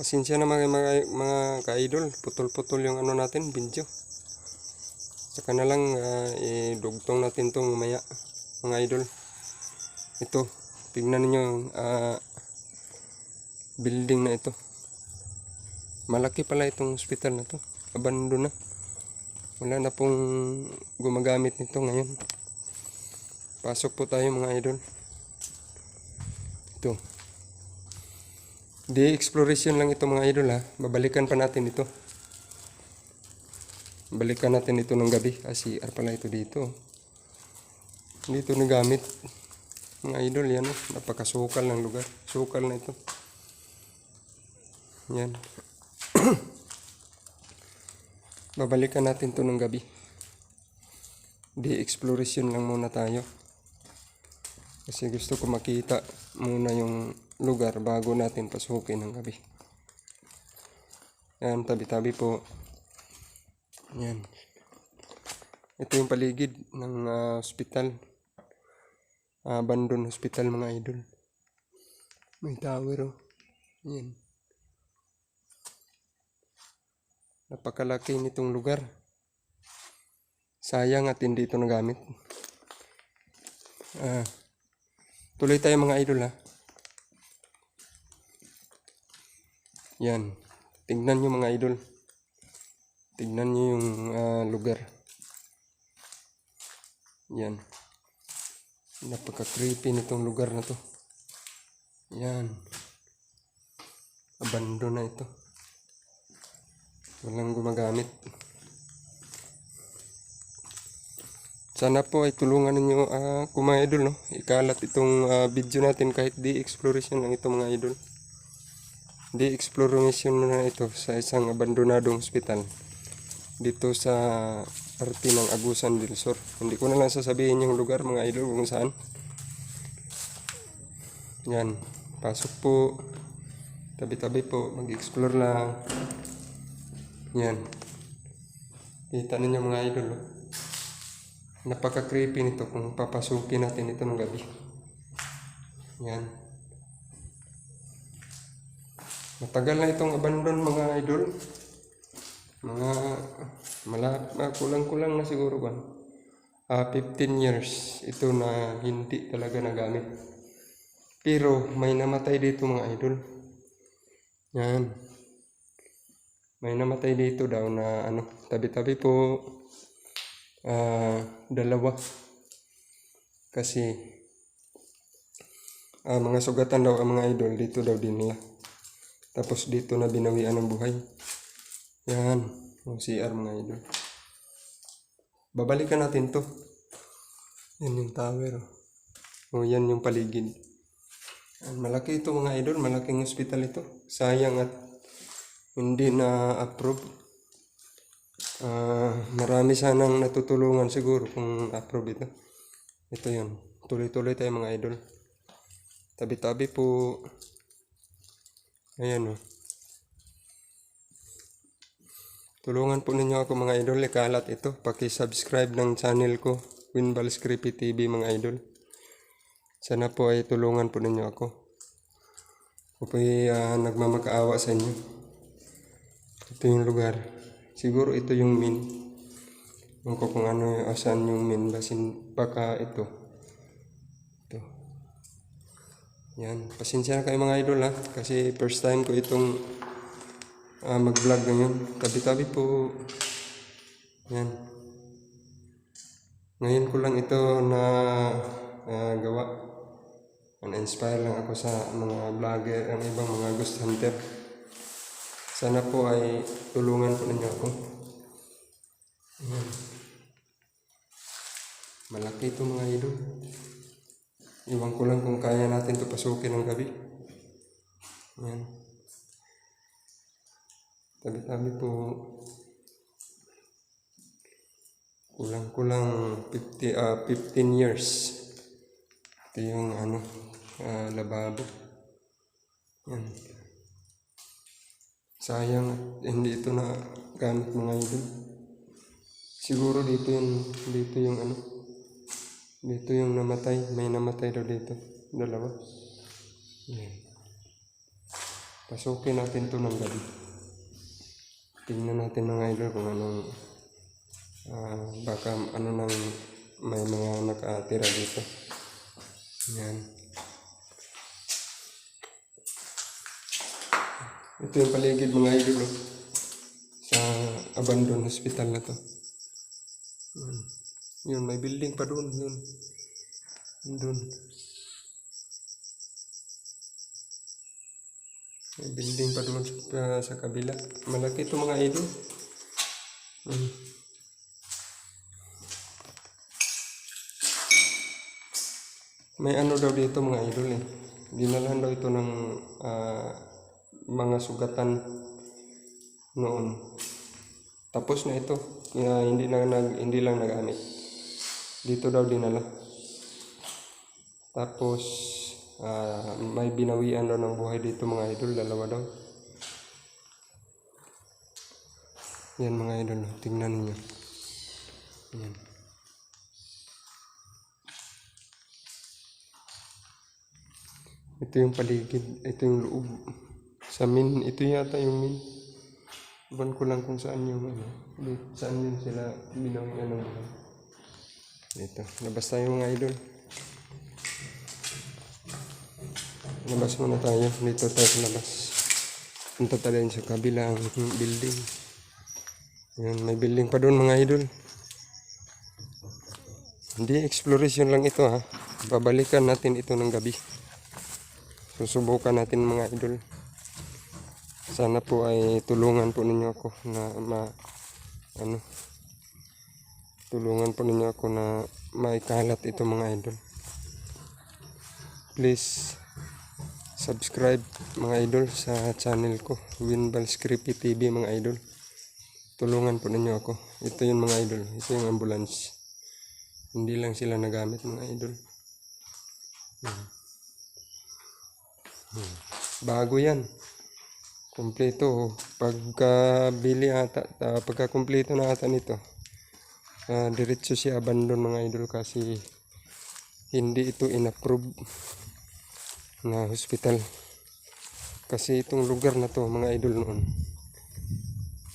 Pasensya na mga ka-idol, putol-putol yung ano natin, video. Saka na lang idugtong natin tong mamaya, mga idol. Ito, tignan niyo yung building na ito. Malaki pala itong hospital na to. Abandon na. Wala na pong gumagamit nito ngayon. Pasok po tayo mga idol. Ito. Di-exploration lang ito mga idol ha. Babalikan pa natin ito. Balikan natin ito ng gabi. CR pala ito dito. Dito nagamit. Mga idol yan. Napakasukal ng lugar. Sukal na ito. Yan. Babalikan natin ito ng gabi. Di-exploration lang muna tayo. Kasi gusto ko makita muna yung lugar bago natin pasukin ng gabi. Yan, tabi-tabi po. Yan. Ito yung paligid ng hospital. Abandon hospital mga idol. May tower oh. Yan. Napakalaki nitong lugar. Sayang at hindi ito nagamit. Tuloy tayo mga idol ha. Yan. Tingnan nyo mga idol. Tingnan nyo yung lugar. Yan. Napaka-creepy nitong lugar na to. Yan. Abandon na ito. Walang gumagamit. Sana po ay tulungan ninyo kung mga idol no. Ikalat itong video natin kahit di-exploration lang ito mga idol. Di-exploration na ito sa isang abandonadong hospital. Dito sa parte ng Agusan del Sur. Hindi ko na lang sasabihin yung lugar mga idol kung saan. Yan. Pasok po. Tabi-tabi po. Mag-explore lang. Yan. Kita ninyo mga idol. Napaka-creepy nito kung papasukin natin ito ng gabi. Yan. Matagal na itong abandon mga idol. Kulang-kulang na siguro ba? 15 years ito na hindi talaga nagamit. Pero may namatay dito mga idol. Yan. May namatay dito daw na tabi-tabi po. Dalawa. Kasi mga sugatan daw ang mga idol dito daw din nila. Tapos dito na binawian ng buhay. Yan. Yung CR mga idol. Babalikan natin to. Yan yung tower. Yan yung paligid. Malaki ito mga idol. Malaking hospital ito. Sayang at hindi na approve. Marami sanang natutulungan siguro kung approve ito. Ito yun. Tuloy-tuloy tayo mga idol. Tabi-tabi po. Ayan o. Tulungan po ninyo ako mga idol. Ikalat ito. Paki-subscribe ng channel ko. Winbal's Creepy TV mga idol. Sana po ay tulungan po ninyo ako. Ako po ay nagmamakaawa sa inyo. Ito yung lugar. Siguro ito yung min. Kung ano asan yung min. Basin baka ito. Ito. Yan. Pasensya na kayo mga idol ha. Kasi first time ko itong mag-vlog ngayon. Tabi-tabi po. Yan. Ngayon ko lang ito na gawa. Na-inspire lang ako sa mga vlogger, ang ibang mga ghost hunter. Sana po ay tulungan po ninyo ako. Ayan. Malaki ito mga idol. Iwan ko lang kung kaya natin ito pasukin ng gabi. Ayan. Tabi-tabi po. Kulang-kulang 15 years. Ito yung lababo. Ayan. Sayang hindi ito na gamit mga idol. Siguro dito yung namatay. May namatay daw dito. Dalawa. Yan. Pasukin natin to ng gabi. Tingnan natin mga idol kung anong baka ano nang may mga nakatira dito. Yan. Ito yung paligid mga idol sa abandoned hospital na to. Yun, may building pa doon. Yun. Doon. May building pa doon sa kabila. Malaki ito mga idol. May ano daw dito mga idol eh. Dinalahan daw ito ng mga sugatan noon. Tapos na ito. Hindi lang nagamit. Dito daw dinala. Tapos may binawian daw ng buhay dito mga idol. Dalawa daw. Yan mga idol. Tingnan niyo. Yan. Ito yung paligid. Ito yung loob. Sa min. Ito yata yung min. Iban ko lang kung saan yung ano. Saan yun sila binawian ng buhay. Dito. Labas tayo mga idol. Labas muna tayo. Dito tayo sa labas. Punta tayo sa kabilang building. Yan, may building pa doon mga idol. Hindi, exploration lang ito ha. Babalikan natin ito ng gabi. Susubukan natin mga idol. Sana po ay tulungan po ninyo ako na tulungan po ninyo ako na maikalat ito mga idol. Please subscribe mga idol sa channel ko, Winbal's Creepy TV mga idol. Tulungan po ninyo ako. Ito yung mga idol. Ito yung ambulance. Hindi lang sila nagamit mga idol. Bago yan. Kompleto. Pagkabili ata, pagkakompleto na ata nito, diretso siya abandon mga idol kasi hindi ito inapprove na hospital. Kasi itong lugar na to mga idol noon,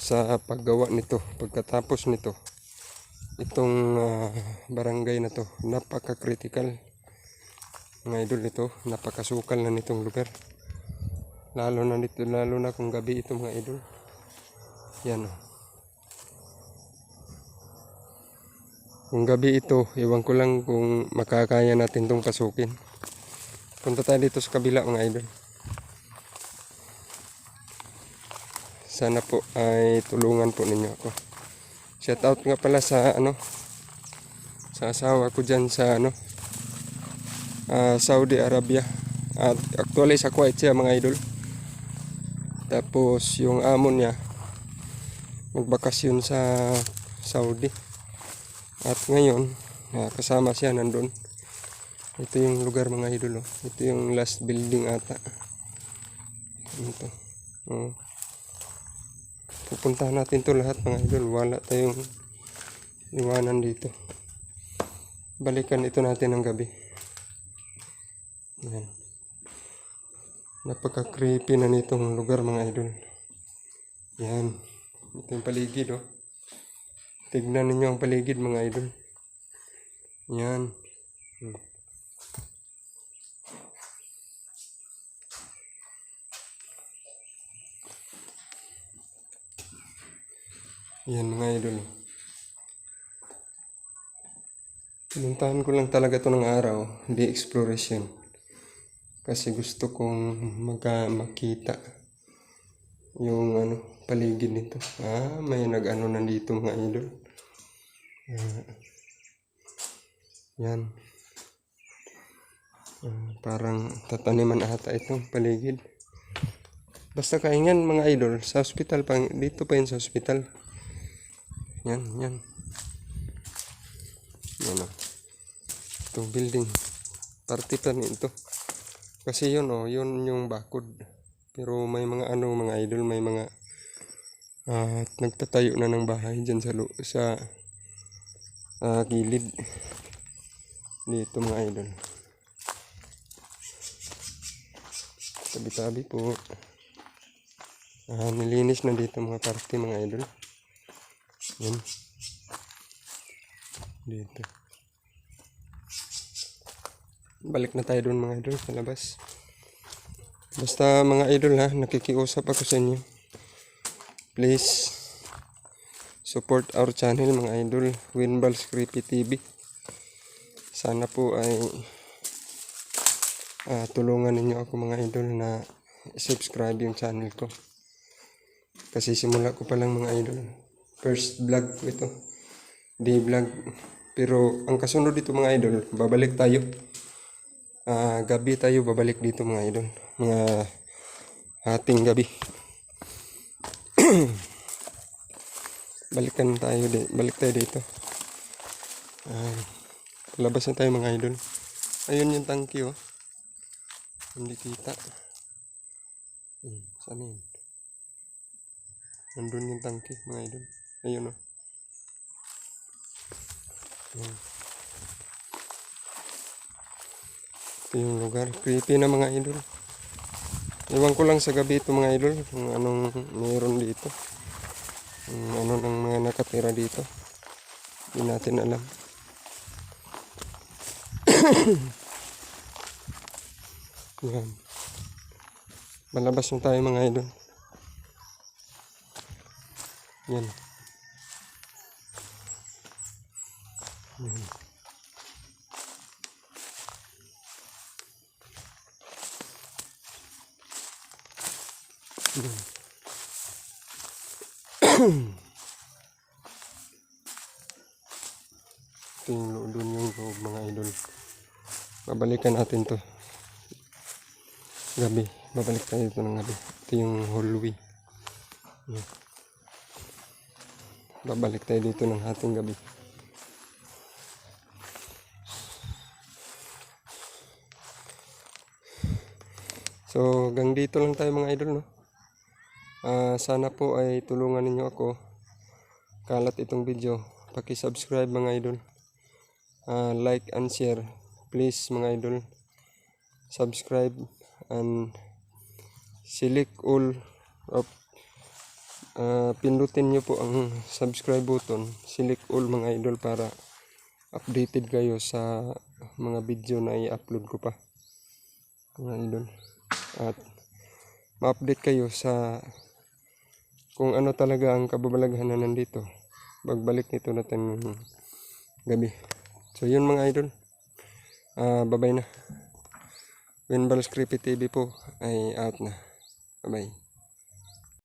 sa paggawa nito, pagkatapos nito, itong barangay na to, napaka-critical mga idol ito, napakasukal na nitong lugar. Lalo na kung gabi ito mga idol. Yan o. Kung gabi ito, iwan ko lang kung makakaya natin itong pasukin. Punta tayo dito sa kabila mga idol. Sana po ay tulungan po ninyo ako. Shout out nga pala sa sa asawa ko dyan sa Saudi Arabia. At actually sa Kuwait siya mga idol. Tapos yung amo niya magbakasyon sa Saudi. At ngayon kasama siya nandun. Ito yung lugar mga idol. Ito yung last building ata. Ito. Pupuntahan natin to lahat mga idol. Wala tayong iwanan dito. Balikan ito natin ng gabi. Yan. Napaka-creepy na nitong lugar mga idol. Yan. Ito yung paligid oh. Tignan ninyo ang paligid mga idol. Yan. Yan mga idol. Pinuntahan ko lang talaga ito ng araw. Hindi exploration. Kasi gusto kong makita yung paligid nito. May nag-ano nandito mga idol. Yan. Parang tataniman ata itong paligid. Basta kaingan mga idol. Sa hospital pa. Dito pa yun sa hospital. Yan. Yan o. Itong building. Party pa nito. Kasi yun yun yung bakod. Pero may mga mga idol, may mga nagtatayo na ng bahay dyan sa gilid. Dito mga idol. Tabi-tabi po. Nilinis na dito mga parte mga idol. Yan. Dito. Balik na tayo doon mga idol sa labas. Basta mga idol ha, nakikiusap ako sa inyo. Please support our channel mga idol, Winballs Creepy TV. Sana po ay tulungan ninyo ako mga idol na subscribe yung channel ko. Kasi simula ko pa lang mga idol. First vlog ko ito. Day vlog. Pero ang kasunod dito mga idol, babalik tayo. Gabi tayo babalik dito mga idol. Mga hating gabi. Balik tayo dito. Labas na tayo mga idol. Ayun yung tangke oh. Hindi kita. Saan yun? Nandun yung tangke mga idol. Ayun oh. Ito yung lugar. Creepy na mga idol. Iwan ko lang sa gabi ito mga idol. Kung anong mayroon dito. Ano ng mga nakatira dito. Hindi natin alam. Yan. Malabas na tayo mga idol. Yan. Yan. Yan. Ito yung doon yung loob mga idol. Babalikan natin to gabi. Babalik tayo dito ng gabi. Ito yung hallway. Yan. Babalik tayo dito ng hating gabi. So hanggang dito lang tayo mga idol no. Sana po ay tulungan ninyo ako kalat itong video. Paki-subscribe mga idol. Like and share. Please mga idol. Subscribe and select all of pindutin nyo po ang subscribe button. Select all mga idol para updated kayo sa mga video na i-upload ko pa mga idol. At ma-update kayo sa kung ano talaga ang kababalaghan na nandito. Pagbalik nito natin gabi. So yun mga idol. Bye-bye na. Winballs Creepy TV po ay out na. Bye-bye.